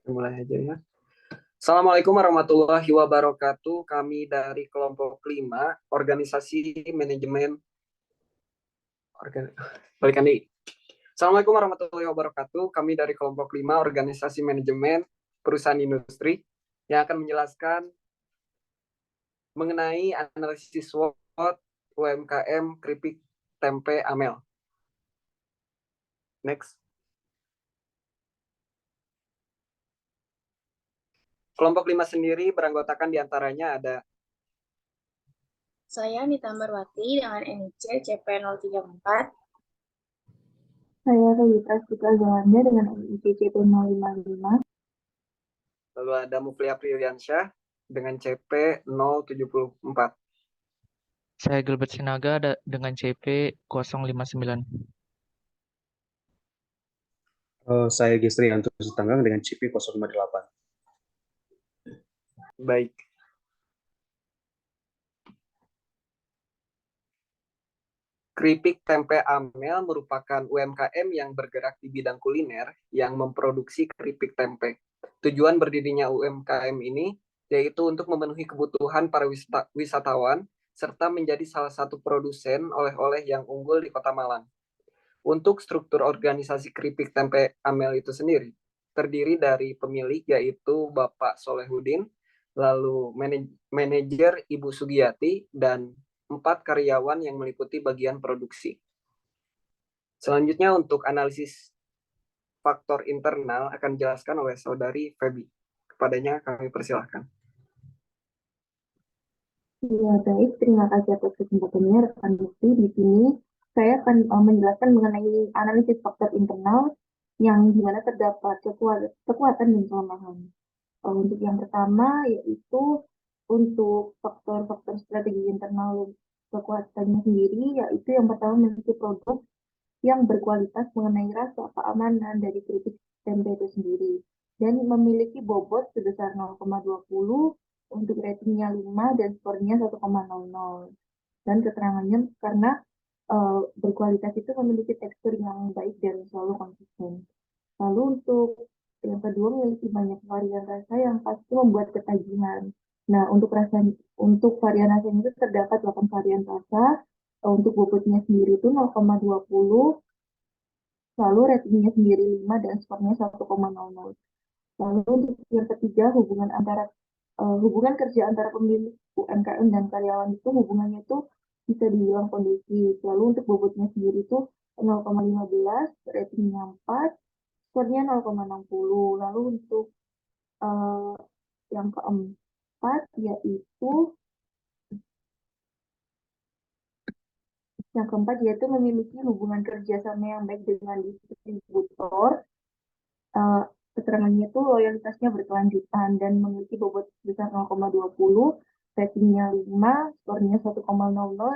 Mulai aja ya. Assalamualaikum warahmatullahi wabarakatuh. Kami dari kelompok 5, organisasi manajemen balikan nih. Assalamualaikum warahmatullahi wabarakatuh. Kami dari kelompok 5, organisasi manajemen perusahaan industri yang akan menjelaskan mengenai analisis SWOT UMKM keripik tempe Amel. Next. Kelompok 5 sendiri beranggotakan diantaranya ada Saya Nita Marwati dengan NIC CP034. Saya Revita Putra Zawanda dengan NIC CP055. lalu ada Muflia Priliansyah dengan CP 074. Saya Gilbert Sinaga dengan CP 059. Saya Gistri Antus Tanggang dengan CP 058. Baik. Keripik tempe Amel merupakan UMKM yang bergerak di bidang kuliner yang memproduksi keripik tempe. Tujuan berdirinya UMKM ini yaitu untuk memenuhi kebutuhan para wisatawan serta menjadi salah satu produsen oleh-oleh yang unggul di Kota Malang. Untuk struktur organisasi keripik tempe Amel itu sendiri terdiri dari pemilik yaitu Bapak Solehudin, lalu manajer Ibu Sugiyati, dan 4 karyawan yang meliputi bagian produksi. Selanjutnya untuk analisis faktor internal akan dijelaskan oleh Saudari Feby. Kepadanya kami persilahkan. Ya, baik. Terima kasih atas kesempatannya, rekan Bukti. Di sini saya akan menjelaskan mengenai analisis faktor internal yang dimana terdapat kekuatan dan kelemahan. Untuk yang pertama yaitu untuk faktor-faktor strategi internal kekuatannya sendiri, yaitu yang pertama memiliki produk yang berkualitas mengenai rasa keamanan dari keripik tempe itu sendiri dan memiliki bobot sebesar 0,20 untuk ratingnya 5 dan skornya 1,00. Dan keterangannya karena berkualitas itu memiliki tekstur yang baik dan selalu konsisten. Lalu untuk yang kedua memiliki banyak varian rasa yang pasti membuat ketagihan. Nah, untuk varian rasa itu terdapat 8 varian rasa. Untuk bobotnya sendiri itu 0,20, lalu ratingnya sendiri 5 dan skornya 1,00. Lalu untuk yang ketiga hubungan kerja antara pemilik UMKM dan karyawan itu hubungannya itu bisa dibilang kondusif. Lalu untuk bobotnya sendiri itu 0,15, ratingnya 4, skornya 0,60. Lalu untuk uh, yang keempat yaitu memiliki hubungan kerjasama yang baik dengan distributor. Keterangannya itu loyalitasnya berkelanjutan dan memiliki bobot sebesar 0,20, ratingnya 5, skornya 1,00,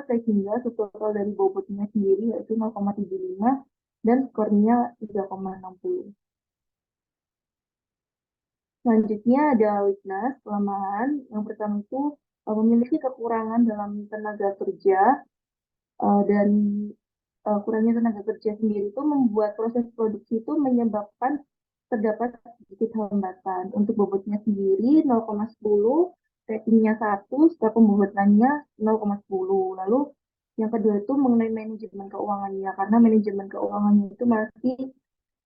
sehingga total dari bobotnya sendiri yaitu 0,75 dan skornya 3,60. Selanjutnya ada weakness, kelemahan. Yang pertama itu memiliki kekurangan dalam tenaga kerja dan kurangnya tenaga kerja sendiri itu membuat proses produksi itu menyebabkan terdapat sedikit hambatan. Untuk bobotnya sendiri 0,10, ratingnya 1, skor pembobotannya 0,10. Lalu yang kedua itu mengenai manajemen keuangannya, karena manajemen keuangannya itu masih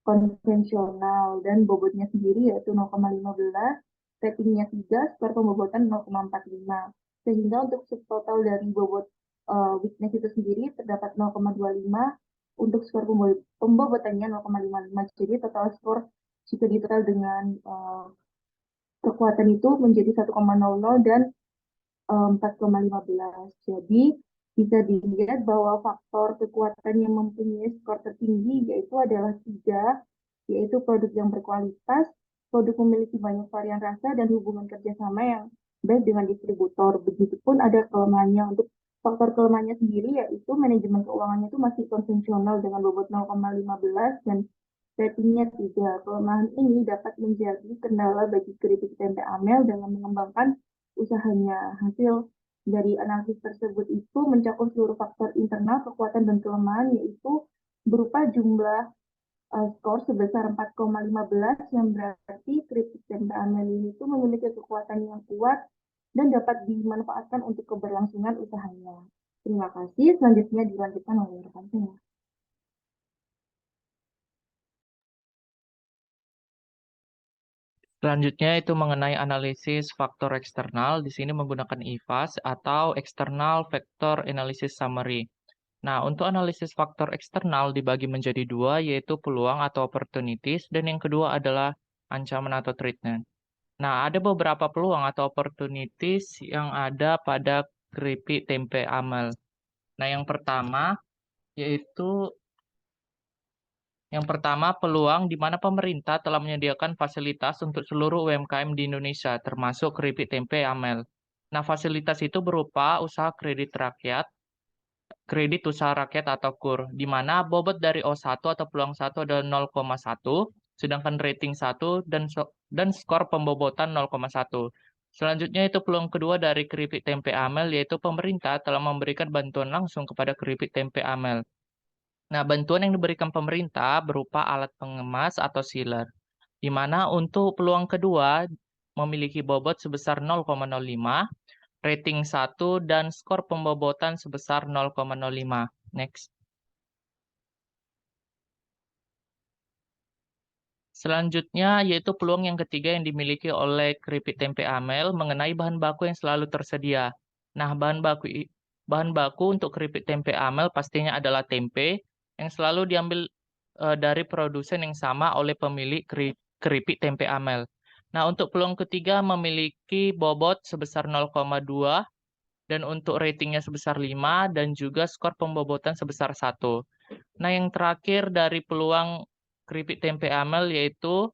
konvensional dan bobotnya sendiri yaitu 0,15, ratingnya 3, skor pembobotan 0,45. Sehingga untuk subtotal dari bobot weakness itu sendiri terdapat 0,25, untuk skor pembobotannya 0,55. Jadi total skor jika ditotal dengan kekuatan itu menjadi 1,00 dan 4,15. Jadi bisa dilihat bahwa faktor kekuatan yang mempunyai skor tertinggi yaitu adalah 3, yaitu produk yang berkualitas, produk memiliki banyak varian rasa, dan hubungan kerjasama yang baik dengan distributor. Begitupun ada kelemahannya. Untuk faktor kelemahannya sendiri yaitu manajemen keuangannya itu masih konvensional dengan bobot 0,15 dan ratingnya 3. Kelemahan ini dapat menjadi kendala bagi keripik tempe Amel dalam mengembangkan usahanya. Hasil dari analisis tersebut itu mencakup seluruh faktor internal, kekuatan dan kelemahan, yaitu berupa jumlah skor sebesar 4,15 yang berarti keripik tempe amel ini itu memiliki kekuatan yang kuat dan dapat dimanfaatkan untuk keberlangsungan usahanya. Terima kasih. Selanjutnya dilanjutkan oleh rekan saya. Selanjutnya itu mengenai analisis faktor eksternal. Di sini menggunakan IFAS atau External Factor Analysis Summary. Nah, untuk analisis faktor eksternal dibagi menjadi dua, yaitu peluang atau opportunities, dan yang kedua adalah ancaman atau threat-nya. Nah, ada beberapa peluang atau opportunities yang ada pada keripik tempe amel. Nah, yang pertama peluang di mana pemerintah telah menyediakan fasilitas untuk seluruh UMKM di Indonesia, termasuk keripik tempe amel. Nah, fasilitas itu berupa usaha kredit rakyat, kredit usaha rakyat atau KUR, di mana bobot dari O1 atau peluang 1 adalah 0,1, sedangkan rating 1 dan skor pembobotan 0,1. Selanjutnya itu peluang kedua dari keripik tempe amel, yaitu pemerintah telah memberikan bantuan langsung kepada keripik tempe amel. Nah, bantuan yang diberikan pemerintah berupa alat pengemas atau sealer, di mana untuk peluang kedua memiliki bobot sebesar 0,05, rating 1, dan skor pembobotan sebesar 0,05. Next. Selanjutnya yaitu peluang yang ketiga yang dimiliki oleh keripik tempe amel mengenai bahan baku yang selalu tersedia. Nah, bahan baku untuk keripik tempe amel pastinya adalah tempe yang selalu diambil dari produsen yang sama oleh pemilik keripik tempe amel. Nah, untuk peluang ketiga memiliki bobot sebesar 0,2 dan untuk ratingnya sebesar 5 dan juga skor pembobotan sebesar 1. Nah, yang terakhir dari peluang keripik tempe amel yaitu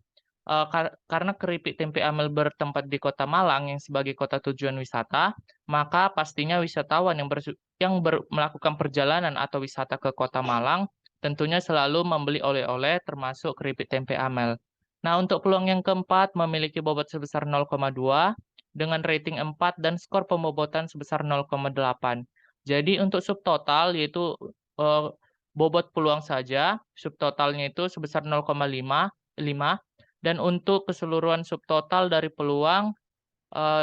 karena keripik tempe amel bertempat di Kota Malang yang sebagai kota tujuan wisata, maka pastinya wisatawan yang melakukan perjalanan atau wisata ke Kota Malang tentunya selalu membeli oleh-oleh termasuk keripik tempe amel. Nah, untuk peluang yang keempat memiliki bobot sebesar 0,2 dengan rating 4 dan skor pembobotan sebesar 0,8. Jadi untuk subtotal yaitu bobot peluang saja, subtotalnya itu sebesar 0,5 dan untuk keseluruhan subtotal dari peluang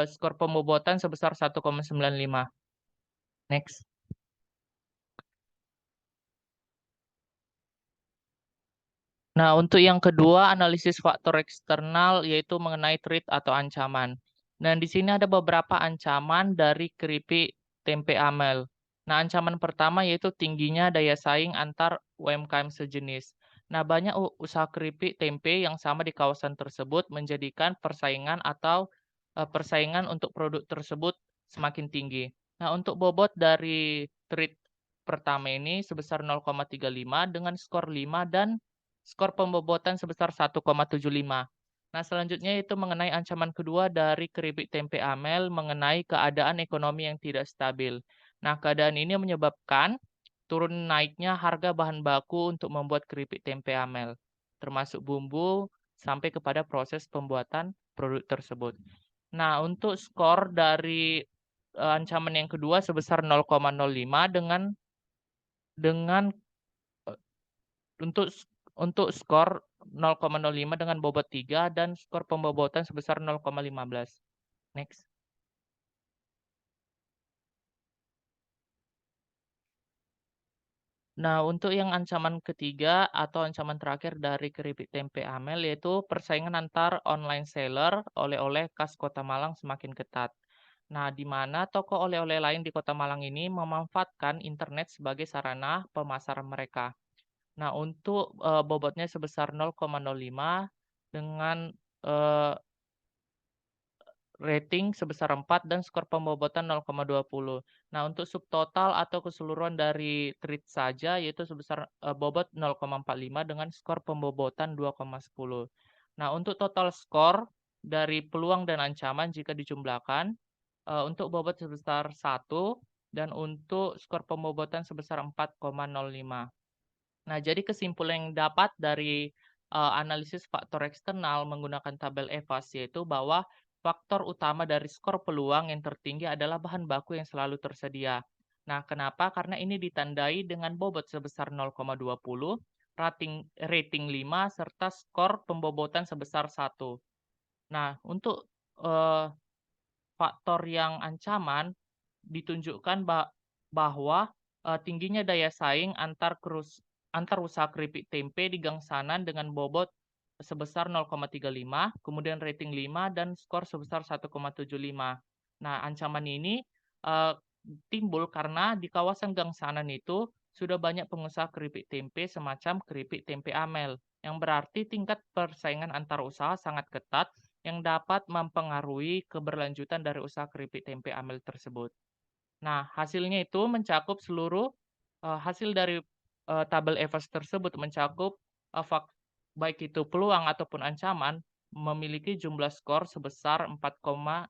skor pembobotan sebesar 1,95. Next. Nah, untuk yang kedua, analisis faktor eksternal yaitu mengenai threat atau ancaman. Nah, di sini ada beberapa ancaman dari keripik tempe amel. Nah, ancaman pertama yaitu tingginya daya saing antar UMKM sejenis. Nah, banyak usaha keripik tempe yang sama di kawasan tersebut menjadikan persaingan untuk produk tersebut semakin tinggi. Nah, untuk bobot dari threat pertama ini sebesar 0,35 dengan skor 5 dan skor pembobotan sebesar 1,75. Nah, selanjutnya itu mengenai ancaman kedua dari keripik tempe amel mengenai keadaan ekonomi yang tidak stabil. Nah, keadaan ini menyebabkan turun naiknya harga bahan baku untuk membuat keripik tempe amel, termasuk bumbu sampai kepada proses pembuatan produk tersebut. Nah, untuk skor dari ancaman yang kedua sebesar 0,05 dengan untuk skor 0,05 dengan bobot 3 dan skor pembobotan sebesar 0,15. Next. Nah, untuk yang ancaman ketiga atau ancaman terakhir dari keripik tempe amel yaitu persaingan antar online seller oleh-oleh khas Kota Malang semakin ketat. Nah, di mana toko oleh-oleh lain di Kota Malang ini memanfaatkan internet sebagai sarana pemasaran mereka. Nah, untuk bobotnya sebesar 0,05 dengan rating sebesar 4 dan skor pembobotan 0,20. Nah, untuk subtotal atau keseluruhan dari treat saja yaitu sebesar bobot 0,45 dengan skor pembobotan 2,10. Nah, untuk total skor dari peluang dan ancaman jika dijumlahkan untuk bobot sebesar 1 dan untuk skor pembobotan sebesar 4,05. Nah, jadi kesimpulan yang dapat dari analisis faktor eksternal menggunakan tabel EVAS yaitu bahwa faktor utama dari skor peluang yang tertinggi adalah bahan baku yang selalu tersedia. Nah, kenapa? Karena ini ditandai dengan bobot sebesar 0,20, rating 5, serta skor pembobotan sebesar 1. Nah, untuk faktor yang ancaman ditunjukkan bahwa tingginya daya saing antar usaha keripik tempe di Gang Sanan dengan bobot sebesar 0,35, kemudian rating 5 dan skor sebesar 1,75. Nah, ancaman ini timbul karena di kawasan Gang Sanan itu sudah banyak pengusaha keripik tempe semacam keripik tempe Amel, yang berarti tingkat persaingan antar usaha sangat ketat yang dapat mempengaruhi keberlanjutan dari usaha keripik tempe Amel tersebut. Nah, hasilnya itu mencakup seluruh hasil dari tabel Evers tersebut mencakup baik itu peluang ataupun ancaman memiliki jumlah skor sebesar 4,05.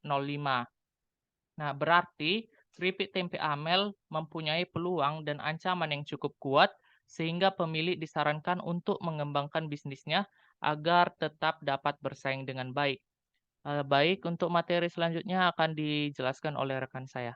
Nah, berarti keripik tempe Amel mempunyai peluang dan ancaman yang cukup kuat sehingga pemilik disarankan untuk mengembangkan bisnisnya agar tetap dapat bersaing dengan baik. Baik, untuk materi selanjutnya akan dijelaskan oleh rekan saya.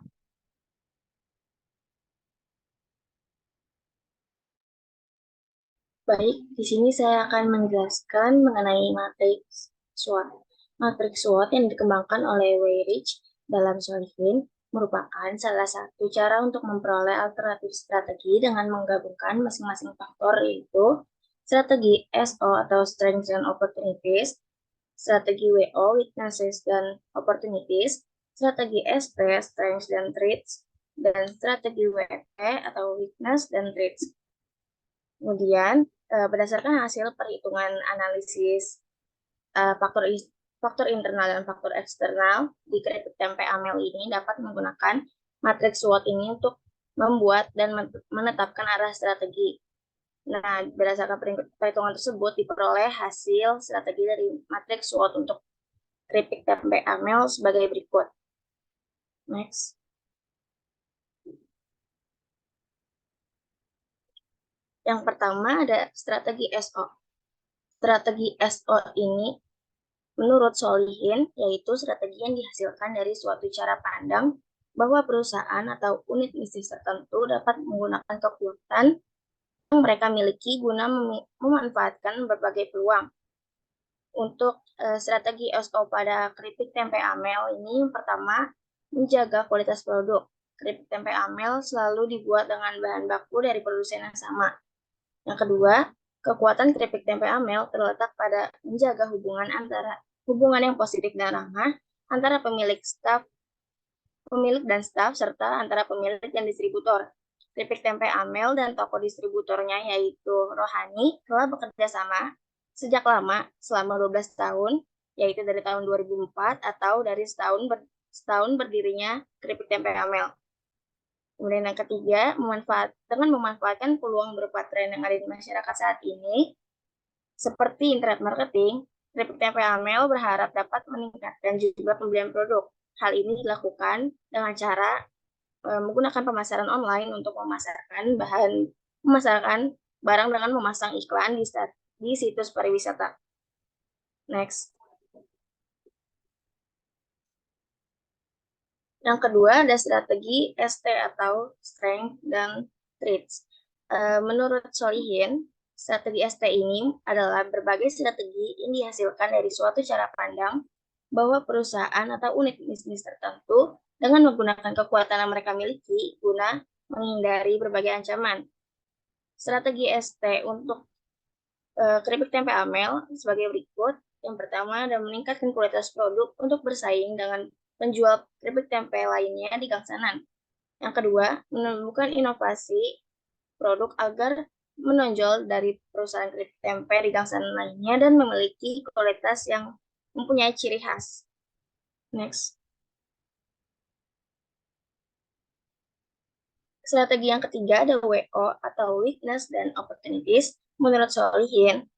Baik, di sini saya akan menjelaskan mengenai matriks SWOT. Matriks SWOT yang dikembangkan oleh Weyrich dalam Solihin merupakan salah satu cara untuk memperoleh alternatif strategi dengan menggabungkan masing-masing faktor, yaitu strategi SO atau Strengths and Opportunities, strategi WO Weaknesses dan Opportunities, strategi SP Strengths dan Threats, dan strategi WT atau Weakness dan Threats. Kemudian, berdasarkan hasil perhitungan analisis faktor internal dan faktor eksternal di keripik tempe Amel ini dapat menggunakan matriks SWOT ini untuk membuat dan menetapkan arah strategi. Nah, berdasarkan perhitungan tersebut diperoleh hasil strategi dari matriks SWOT untuk keripik tempe Amel sebagai berikut. Next. Yang pertama ada strategi SO. Strategi SO ini menurut Solihin yaitu strategi yang dihasilkan dari suatu cara pandang bahwa perusahaan atau unit bisnis tertentu dapat menggunakan kekuatan yang mereka miliki guna memanfaatkan berbagai peluang. Untuk strategi SO pada keripik tempe Amel ini, yang pertama, menjaga kualitas produk. Keripik tempe Amel selalu dibuat dengan bahan baku dari produsen yang sama. Yang kedua, kekuatan keripik tempe Amel terletak pada menjaga hubungan yang positif dan ramah antara pemilik dan staf serta antara pemilik dan distributor. Keripik tempe Amel dan toko distributornya yaitu Rohani telah bekerja sama sejak lama selama 12 tahun, yaitu dari tahun 2004 atau dari setahun berdirinya keripik tempe Amel. Kemudian yang ketiga, dengan memanfaatkan peluang berupa tren yang ada di masyarakat saat ini, seperti internet marketing, keripik tempe Amel berharap dapat meningkatkan jumlah pembelian produk. Hal ini dilakukan dengan cara menggunakan pemasaran online untuk memasarkan barang dengan memasang iklan di situs pariwisata. Next. Yang kedua ada strategi ST atau Strength dan Threats. Menurut Solihin, strategi ST ini adalah berbagai strategi yang dihasilkan dari suatu cara pandang bahwa perusahaan atau unit bisnis tertentu dengan menggunakan kekuatan yang mereka miliki guna menghindari berbagai ancaman. Strategi ST untuk keripik tempe Amel sebagai berikut. Yang pertama adalah meningkatkan kualitas produk untuk bersaing dengan penjual keripik tempe lainnya di Gang Sanan. Yang kedua, menemukan inovasi produk agar menonjol dari perusahaan keripik tempe di Gang Sanan lainnya dan memiliki kualitas yang mempunyai ciri khas. Next. Strategi yang ketiga ada WO atau Weakness dan Opportunities. Menurut Solihin,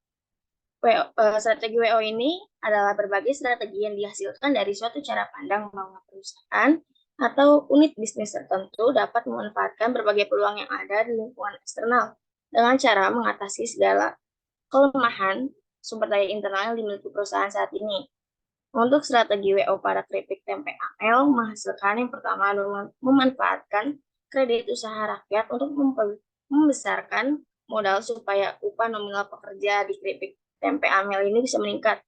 strategi WO ini adalah berbagai strategi yang dihasilkan dari suatu cara pandang bahwa perusahaan atau unit bisnis tertentu dapat memanfaatkan berbagai peluang yang ada di lingkungan eksternal dengan cara mengatasi segala kelemahan sumber daya internal yang dimiliki perusahaan saat ini. Untuk strategi WO pada keripik tempe Amel menghasilkan yang pertama memanfaatkan kredit usaha rakyat untuk membesarkan modal supaya upah nominal pekerja di keripik tempe amel ini bisa meningkat.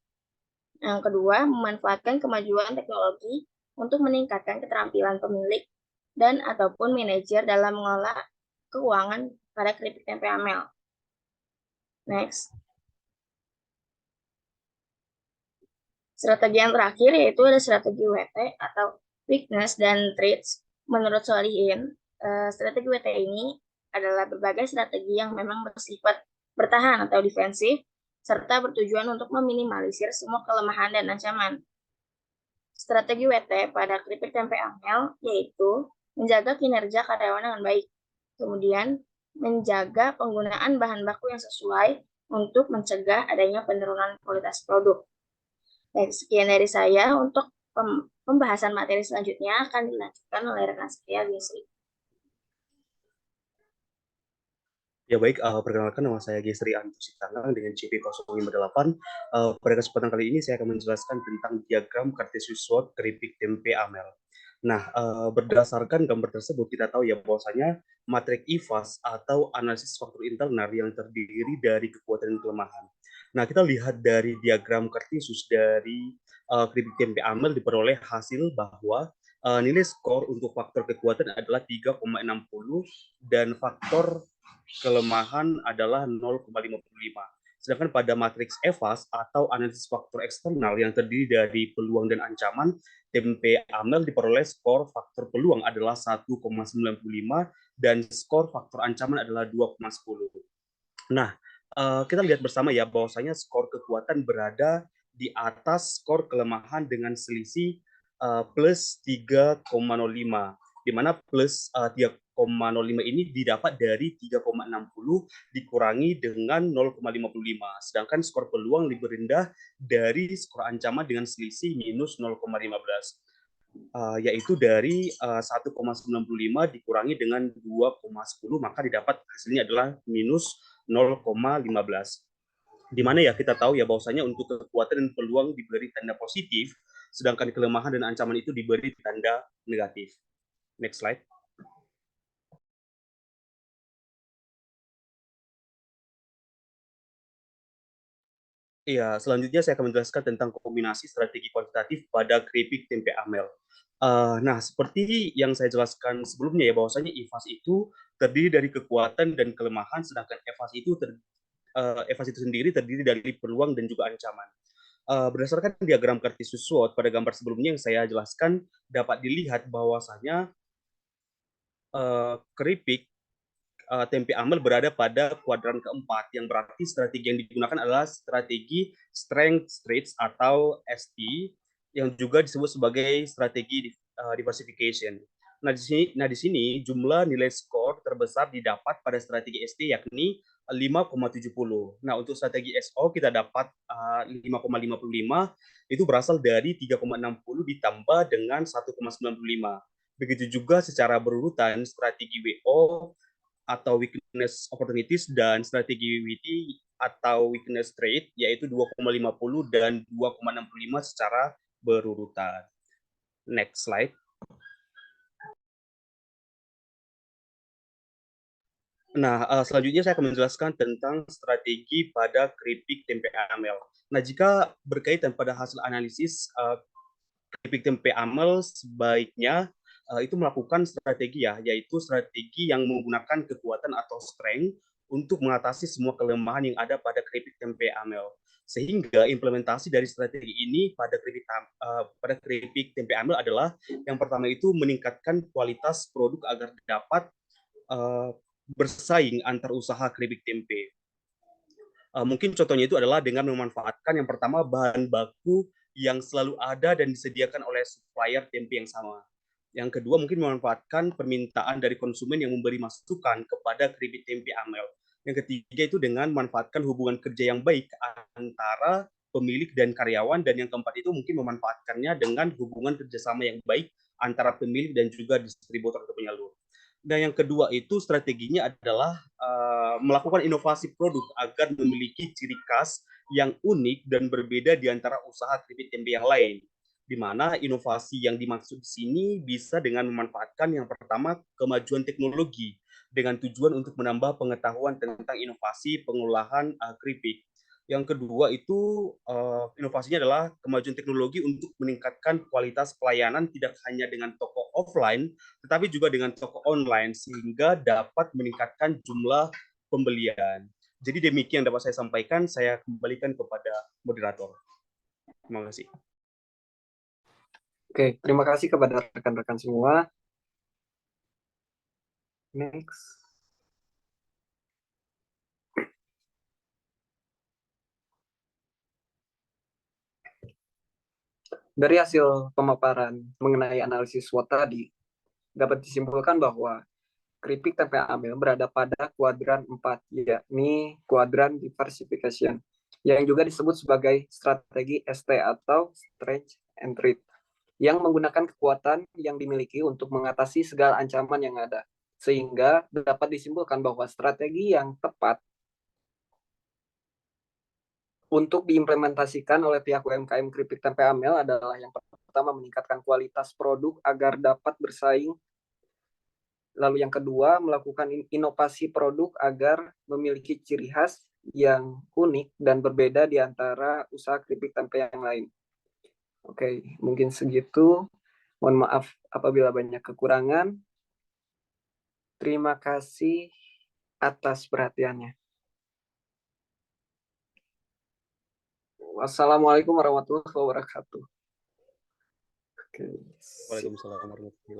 Yang kedua, memanfaatkan kemajuan teknologi untuk meningkatkan keterampilan pemilik dan ataupun manajer dalam mengelola keuangan pada keripik tempe amel. Next. Strategi yang terakhir yaitu ada strategi WT atau weakness dan threats. Menurut Solihin, strategi WT ini adalah berbagai strategi yang memang bersifat bertahan atau defensif, serta bertujuan untuk meminimalisir semua kelemahan dan ancaman. Strategi WT pada keripik tempe amel yaitu menjaga kinerja karyawan dengan baik, kemudian menjaga penggunaan bahan baku yang sesuai untuk mencegah adanya penurunan kualitas produk. Baik, sekian dari saya. Untuk pembahasan materi selanjutnya akan dilanjutkan oleh rekan saya, Gesri. Ya baik, perkenalkan nama saya Gesri Antus Sitanggang dengan CP 058. Pada kesempatan kali ini saya akan menjelaskan tentang diagram Cartesius SWOT keripik tempe amel. Nah, berdasarkan gambar tersebut kita tahu ya bahwasanya matrik IFAS atau analisis faktor internal yang terdiri dari kekuatan dan kelemahan. Nah, kita lihat dari diagram Cartesius dari keripik tempe amel diperoleh hasil bahwa nilai skor untuk faktor kekuatan adalah 3,60 dan faktor kelemahan adalah 0,55. Sedangkan pada matriks EVAS atau analisis faktor eksternal yang terdiri dari peluang dan ancaman, tempe amel diperoleh skor faktor peluang adalah 1,95 dan skor faktor ancaman adalah 2,10. Nah, kita lihat bersama ya bahwasanya skor kekuatan berada di atas skor kelemahan dengan selisih plus 3,05, di mana plus 3,05 ini didapat dari 3,60 dikurangi dengan 0,55, sedangkan skor peluang lebih rendah dari skor ancaman dengan selisih minus 0,15. Yaitu dari 1,95 dikurangi dengan 2,10, maka didapat hasilnya adalah minus 0,15. Di mana ya kita tahu ya bahwasanya untuk kekuatan dan peluang diberi tanda positif, sedangkan kelemahan dan ancaman itu diberi tanda negatif. Next slide. Iya, selanjutnya saya akan menjelaskan tentang kombinasi strategi kuantitatif pada keripik tempe amel. Nah, seperti yang saya jelaskan sebelumnya ya, bahwasanya IFAS itu terdiri dari kekuatan dan kelemahan, sedangkan EVAS itu sendiri terdiri dari peluang dan juga ancaman. Berdasarkan diagram Cartesius SWOT pada gambar sebelumnya yang saya jelaskan, dapat dilihat bahwasanya keripik tempe amel berada pada kuadran keempat, yang berarti strategi yang digunakan adalah strategi strength traits atau ST, yang juga disebut sebagai strategi diversification. Nah di sini jumlah nilai skor terbesar didapat pada strategi ST yakni 5,70. Nah untuk strategi SO kita dapat 5,55, itu berasal dari 3,60 ditambah dengan 1,95. Begitu juga secara berurutan strategi WO atau weakness opportunities dan strategi WT atau weakness trade yaitu 2,50 dan 2,65 secara berurutan. Next slide. Nah, selanjutnya saya akan menjelaskan tentang strategi pada keripik tempe amel. Nah, jika berkaitan pada hasil analisis keripik tempe amel sebaiknya itu melakukan strategi ya, yaitu strategi yang menggunakan kekuatan atau strength untuk mengatasi semua kelemahan yang ada pada keripik tempe amel. Sehingga implementasi dari strategi ini pada keripik tempe amel adalah yang pertama itu meningkatkan kualitas produk agar dapat bersaing antar usaha keripik tempe. Mungkin contohnya itu adalah dengan memanfaatkan yang pertama bahan baku yang selalu ada dan disediakan oleh supplier tempe yang sama. Yang kedua mungkin memanfaatkan permintaan dari konsumen yang memberi masukan kepada keripik tempe amel. Yang ketiga itu dengan memanfaatkan hubungan kerja yang baik antara pemilik dan karyawan, dan yang keempat itu mungkin memanfaatkannya dengan hubungan kerjasama yang baik antara pemilik dan juga distributor atau penyalur. Dan yang kedua itu strateginya adalah melakukan inovasi produk agar memiliki ciri khas yang unik dan berbeda di antara usaha keripik tempe yang lain. Di mana inovasi yang dimaksud di sini bisa dengan memanfaatkan yang pertama kemajuan teknologi dengan tujuan untuk menambah pengetahuan tentang inovasi pengolahan keripik. Yang kedua itu inovasinya adalah kemajuan teknologi untuk meningkatkan kualitas pelayanan tidak hanya dengan toko offline, tetapi juga dengan toko online sehingga dapat meningkatkan jumlah pembelian. Jadi demikian dapat saya sampaikan, saya kembalikan kepada moderator. Terima kasih. Oke, terima kasih kepada rekan-rekan semua. Next. Dari hasil pemaparan mengenai analisis SWOT tadi, dapat disimpulkan bahwa keripik tempe amel berada pada kuadran 4, yakni kuadran diversification, yang juga disebut sebagai strategi ST atau stretch and treat, yang menggunakan kekuatan yang dimiliki untuk mengatasi segala ancaman yang ada. Sehingga dapat disimpulkan bahwa strategi yang tepat untuk diimplementasikan oleh pihak UMKM keripik tempe amel adalah yang pertama meningkatkan kualitas produk agar dapat bersaing. Lalu yang kedua melakukan inovasi produk agar memiliki ciri khas yang unik dan berbeda di antara usaha keripik tempe yang lain. Oke, mungkin segitu. Mohon maaf apabila banyak kekurangan. Terima kasih atas perhatiannya. Wassalamualaikum warahmatullahi wabarakatuh. Waalaikumsalam warahmatullahi wabarakatuh.